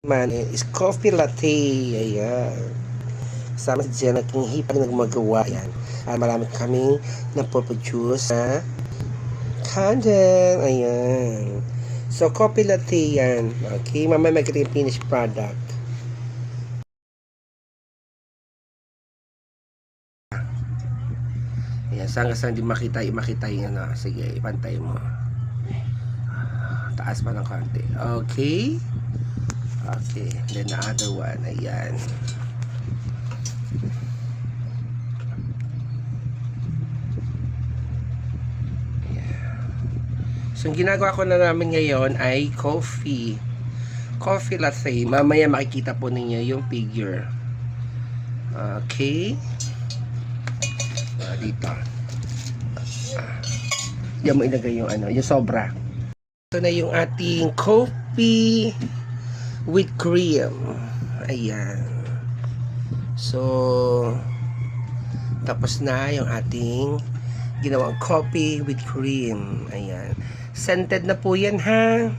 Man is coffee latte. Ayan. Sama si Jen at yung hipag na gumagawa yan. At marami kami napoproduce na candle. Ayan. So, coffee latte yan. Okay, mamaya magkita yung finished product. Ayan, saan hindi makita yung ano. Sige, ipantay mo. Taas pa ng konti. Okay. Okay, then the other one. Ayan. So, ang ginagawa ko na namin ngayon ay coffee latte. Mamaya makikita po ninyo yung figure. Okay. Dito. Diyan mo ilagay yung ano, yung sobra. Ito na yung ating coffee with cream. Ayan. So, tapos na yung ating ginawang coffee with cream. Ayan. Scented na po yan, ha?